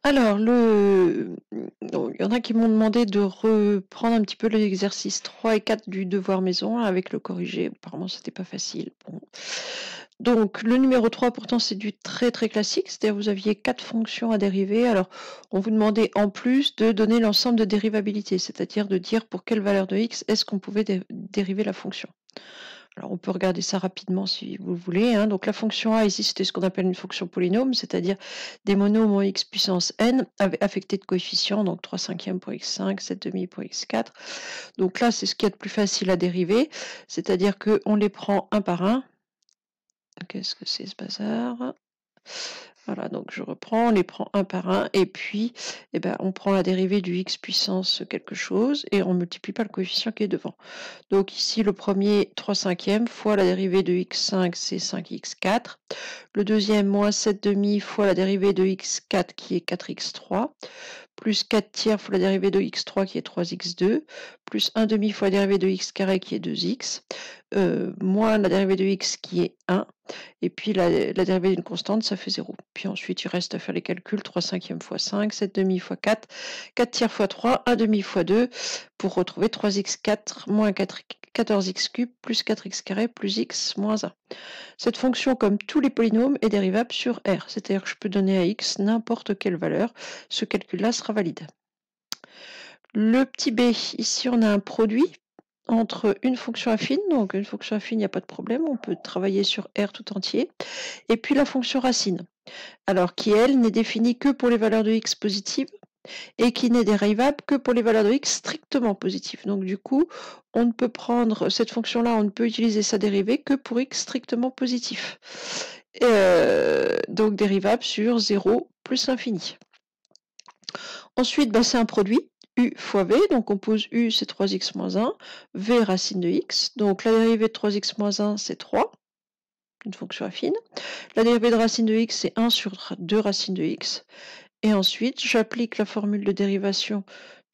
Alors, donc, il y en a qui m'ont demandé de reprendre un petit peu l'exercice 3 et 4 du devoir maison avec le corrigé. Apparemment, c'était pas facile. Bon. Donc, le numéro 3, pourtant, c'est du très très classique. C'est-à-dire, vous aviez 4 fonctions à dériver. Alors, on vous demandait en plus de donner l'ensemble de dérivabilité, c'est-à-dire de dire pour quelle valeur de x est-ce qu'on pouvait dériver la fonction. Alors, on peut regarder ça rapidement si vous voulez, hein. Donc, la fonction a, ici, c'était ce qu'on appelle une fonction polynôme, c'est-à-dire des monômes en x puissance n affectés de coefficients, donc 3 cinquièmes pour x5, 7 demi pour x4. Donc là, c'est ce qu'il y a de plus facile à dériver, c'est-à-dire qu'on les prend un par un. Qu'est-ce que c'est ce bazar ? Voilà, donc je reprends, on les prend un par un, et puis on prend la dérivée du x puissance quelque chose, et on ne multiplie pas le coefficient qui est devant. Donc ici, le premier, 3 cinquièmes, fois la dérivée de x5, c'est 5x4. Le deuxième, moins 7 demi, fois la dérivée de x4, qui est 4x3. Plus 4 tiers fois la dérivée de x3, qui est 3x2. Plus 1 demi fois la dérivée de x carré, qui est 2x. Moins la dérivée de x, qui est 1. Et puis la dérivée d'une constante, ça fait 0. Puis ensuite, il reste à faire les calculs. 3 cinquièmes fois 5, 7 demi fois 4, 4 tiers fois 3, 1 demi fois 2, pour retrouver 3x4 moins 14x cube plus 4x carré plus x moins 1. Cette fonction, comme tous les polynômes, est dérivable sur R, c'est-à-dire que je peux donner à x n'importe quelle valeur. Ce calcul-là sera valide. Le petit b, ici on a un produit entre une fonction affine, donc une fonction affine, il n'y a pas de problème, on peut travailler sur R tout entier, et puis la fonction racine, alors qui, elle, n'est définie que pour les valeurs de x positives, et qui n'est dérivable que pour les valeurs de x strictement positives. Donc du coup, on ne peut prendre cette fonction-là, on ne peut utiliser sa dérivée que pour x strictement positif. Donc dérivable sur 0 plus l'infini. Ensuite, c'est un produit, u fois v, donc on pose u, c'est 3x moins 1, v racine de x, donc la dérivée de 3x moins 1, c'est 3, une fonction affine. La dérivée de racine de x, c'est 1 sur 2 racine de x. Et ensuite, j'applique la formule de dérivation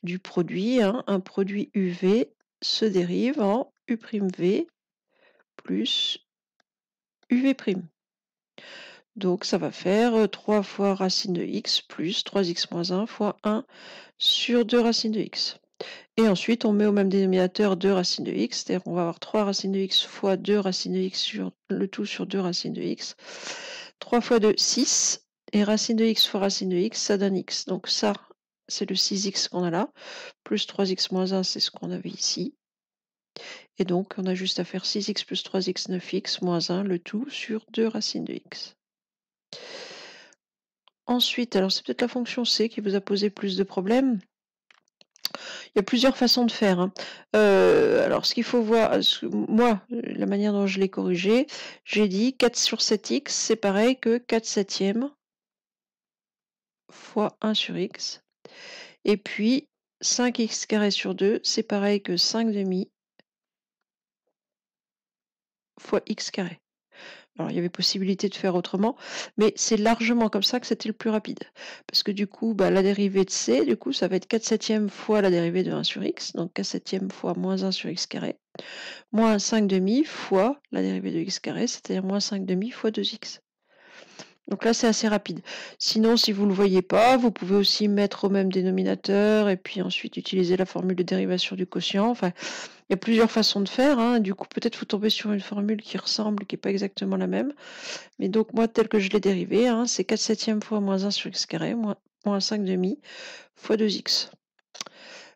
du produit. Un produit UV se dérive en U'V plus UV'. Donc ça va faire 3 fois racine de x plus 3x moins 1 fois 1 sur 2 racines de x. Et ensuite, on met au même dénominateur 2 racines de x, c'est-à-dire qu'on va avoir 3 racines de x fois 2 racines de x sur le tout sur 2 racines de x. 3 fois 2, 6. Et racine de x fois racine de x, ça donne x. Donc ça, c'est le 6x qu'on a là. Plus 3x moins 1, c'est ce qu'on avait ici. Et donc, on a juste à faire 6x plus 3x, 9x moins 1, le tout sur 2 racines de x. Ensuite, alors c'est peut-être la fonction c qui vous a posé plus de problèmes. Il y a plusieurs façons de faire. Alors, ce qu'il faut voir, moi, la manière dont je l'ai corrigé, j'ai dit 4 sur 7x, c'est pareil que 4 septièmes fois 1 sur x. Et puis, 5x carré sur 2, c'est pareil que 5 demi fois x carré. Alors, il y avait possibilité de faire autrement, mais c'est largement comme ça que c'était le plus rapide. Parce que du coup, la dérivée de c, du coup, ça va être 4 septièmes fois la dérivée de 1 sur x, donc 4 septièmes fois moins 1 sur x carré, moins 5 demi fois la dérivée de x carré, c'est-à-dire moins 5 demi fois 2x. Donc là, c'est assez rapide. Sinon, si vous ne le voyez pas, vous pouvez aussi mettre au même dénominateur et puis ensuite utiliser la formule de dérivation du quotient. Enfin, il y a plusieurs façons de faire. Du coup, peut-être vous tombez sur une formule qui ressemble, qui n'est pas exactement la même. Mais donc, moi, tel que je l'ai dérivé, c'est 4 septièmes fois moins 1 sur x carré, moins 5 demi fois 2x.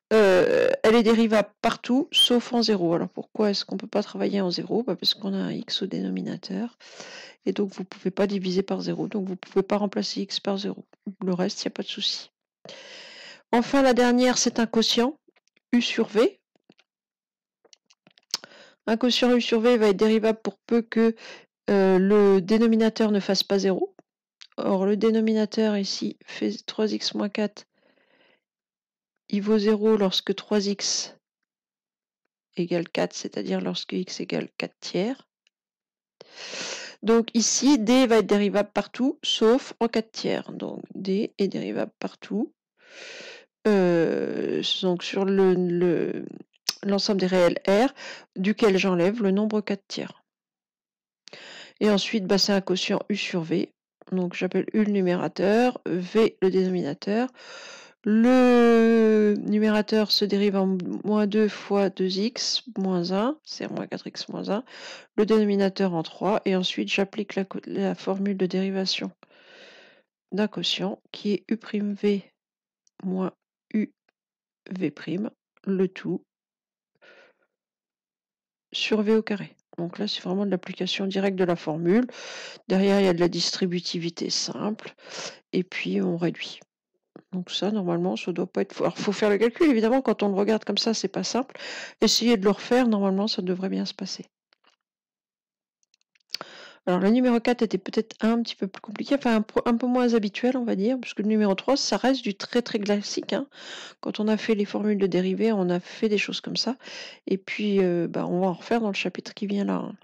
Elle est dérivable partout, sauf en 0. Alors, pourquoi est-ce qu'on ne peut pas travailler en 0 ? Parce qu'on a un x au dénominateur. Et donc, vous ne pouvez pas diviser par 0. Donc, vous ne pouvez pas remplacer x par 0. Le reste, il n'y a pas de souci. Enfin, la dernière, c'est un quotient, u sur v. Un quotient u sur v va être dérivable pour peu que le dénominateur ne fasse pas 0. Or, le dénominateur ici fait 3x moins 4. Il vaut 0 lorsque 3x égale 4, c'est-à-dire lorsque x égale 4 tiers. Donc ici, d va être dérivable partout, sauf en 4 tiers. Donc d est dérivable partout. Donc sur l'ensemble des réels R, duquel j'enlève le nombre 4 tiers. Et ensuite, c'est un quotient u sur v. Donc j'appelle U le numérateur, V le dénominateur. Le numérateur se dérive en moins 2 fois 2x moins 1, c'est moins 4x moins 1. Le dénominateur en 3, et ensuite j'applique la formule de dérivation d'un quotient qui est U'V moins UV', le tout sur V au carré. Donc là, c'est vraiment de l'application directe de la formule. Derrière, il y a de la distributivité simple, et puis on réduit. Donc ça, normalement, ça doit pas être... Alors, faut faire le calcul, évidemment, quand on le regarde comme ça, c'est pas simple. Essayez de le refaire, normalement, ça devrait bien se passer. Alors, le numéro 4 était peut-être un petit peu plus compliqué, enfin un peu moins habituel, on va dire, puisque le numéro 3, ça reste du très très classique, hein. Quand on a fait les formules de dérivées, on a fait des choses comme ça. Et puis, on va en refaire dans le chapitre qui vient là, hein.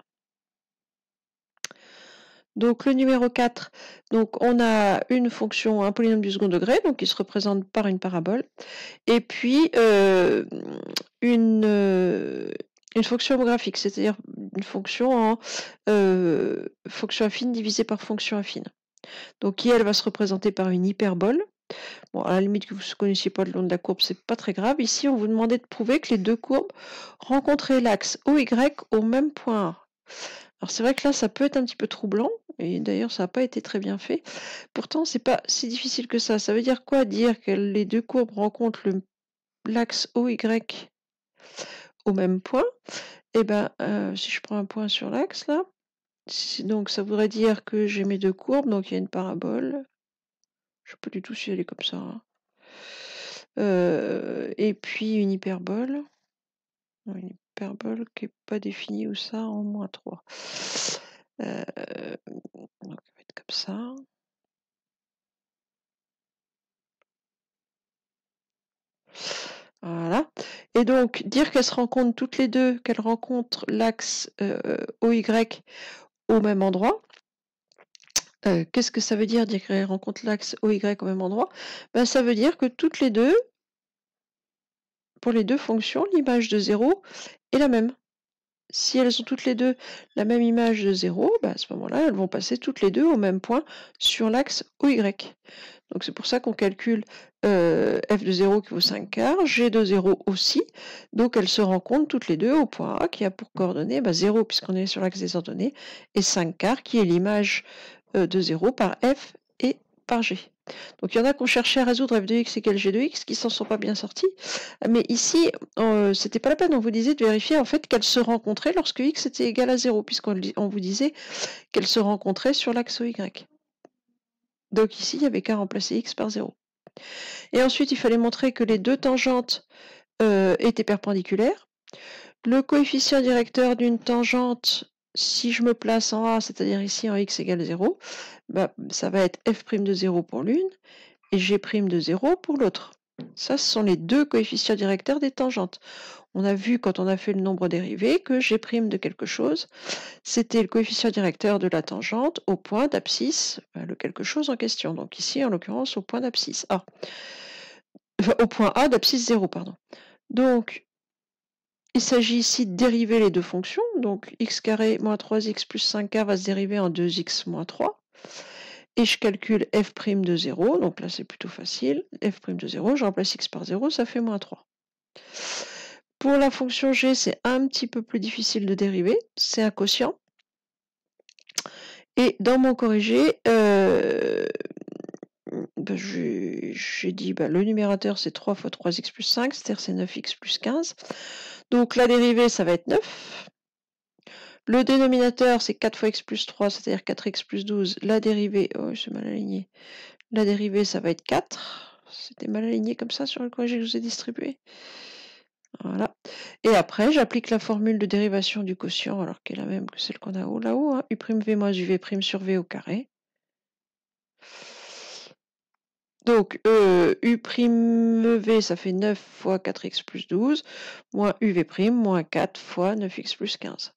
Donc le numéro 4, donc on a une fonction, un polynôme du second degré, donc qui se représente par une parabole, et puis une fonction graphique, c'est-à-dire une fonction en fonction affine divisée par fonction affine. Donc qui, elle, va se représenter par une hyperbole. Bon, à la limite que vous ne connaissiez pas le long de la courbe, c'est pas très grave. Ici, on vous demandait de prouver que les deux courbes rencontraient l'axe OY au même point A. Alors c'est vrai que là, ça peut être un petit peu troublant, et d'ailleurs, ça n'a pas été très bien fait. Pourtant, c'est pas si difficile que ça. Ça veut dire quoi? Dire que les deux courbes rencontrent l'axe OY au même point. Et ben, si je prends un point sur l'axe, là, donc ça voudrait dire que j'ai mes deux courbes, donc il y a une parabole. Je ne sais pas du tout si elle est comme ça, hein. Et puis une hyperbole. Une hyperbole qui n'est pas définie, où ça, en moins 3. Donc elle va être comme ça. Voilà. Et donc, dire qu'elles se rencontrent toutes les deux, qu'elles rencontrent l'axe OY au même endroit. Qu'est-ce que ça veut dire qu'elles rencontrent l'axe OY au même endroit? Ben, ça veut dire que toutes les deux, pour les deux fonctions, l'image de 0 est la même. Si elles ont toutes les deux la même image de 0, ben à ce moment-là, elles vont passer toutes les deux au même point sur l'axe OY. Donc c'est pour ça qu'on calcule f de 0 qui vaut 5 quarts, g de 0 aussi. Donc elles se rencontrent toutes les deux au point A qui a pour coordonnées 0 puisqu'on est sur l'axe des ordonnées, et 5 quarts qui est l'image de 0 par f et par g. Donc il y en a qui ont cherché à résoudre f de x égale g de x, qui s'en sont pas bien sortis. Mais ici, c'était pas la peine, on vous disait de vérifier en fait qu'elles se rencontraient lorsque x était égal à 0, puisqu'on vous disait qu'elles se rencontraient sur l'axe OY. Donc ici, il n'y avait qu'à remplacer x par 0. Et ensuite, il fallait montrer que les deux tangentes étaient perpendiculaires. Le coefficient directeur d'une tangente, si je me place en A, c'est-à-dire ici en x égale 0, ça va être f' de 0 pour l'une et g' de 0 pour l'autre. Ça, ce sont les deux coefficients directeurs des tangentes. On a vu quand on a fait le nombre dérivé que g' de quelque chose, c'était le coefficient directeur de la tangente au point d'abscisse, le quelque chose en question. Donc ici, en l'occurrence, au point d'abscisse A. Enfin, au point A d'abscisse 0, pardon. Donc, il s'agit ici de dériver les deux fonctions. Donc, x carré moins 3x plus 5k va se dériver en 2x moins 3. Et je calcule f' de 0. Donc là, c'est plutôt facile. F' de 0, je remplace x par 0, ça fait moins 3. Pour la fonction g, c'est un petit peu plus difficile de dériver. C'est un quotient. Et dans mon corrigé, j'ai dit le numérateur c'est 3 fois 3x plus 5, c'est-à-dire c'est 9x plus 15. Donc la dérivée, ça va être 9. Le dénominateur, c'est 4 fois x plus 3, c'est-à-dire 4x plus 12. La dérivée, oh, c'est mal aligné. La dérivée, ça va être 4. C'était mal aligné comme ça sur le corrigé que je vous ai distribué. Voilà. Et après, j'applique la formule de dérivation du quotient, alors qu'elle est la même que celle qu'on a là-haut, hein, U'V moins UV' sur V au carré. Donc, U'V, ça fait 9 fois 4x plus 12, moins UV', moins 4 fois 9x plus 15.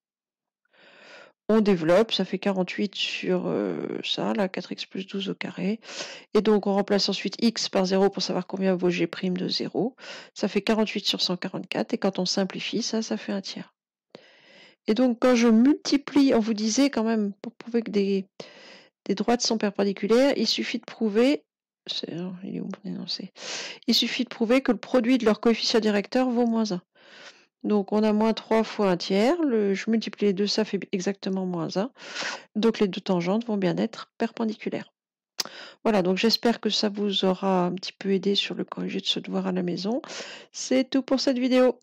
On développe, ça fait 48 sur ça, là, 4x plus 12 au carré. Et donc, on remplace ensuite x par 0 pour savoir combien vaut g' de 0. Ça fait 48 sur 144, et quand on simplifie, ça fait un tiers. Et donc, quand je multiplie, on vous disait quand même, pour prouver que des des droites sont perpendiculaires, il suffit de prouver, il est où mon énoncé? Il suffit de prouver que le produit de leur coefficient directeur vaut moins 1. Donc on a moins 3 fois un tiers, je multiplie les deux, ça fait exactement moins 1. Donc les deux tangentes vont bien être perpendiculaires. Voilà, donc j'espère que ça vous aura un petit peu aidé sur le corrigé de ce devoir à la maison. C'est tout pour cette vidéo.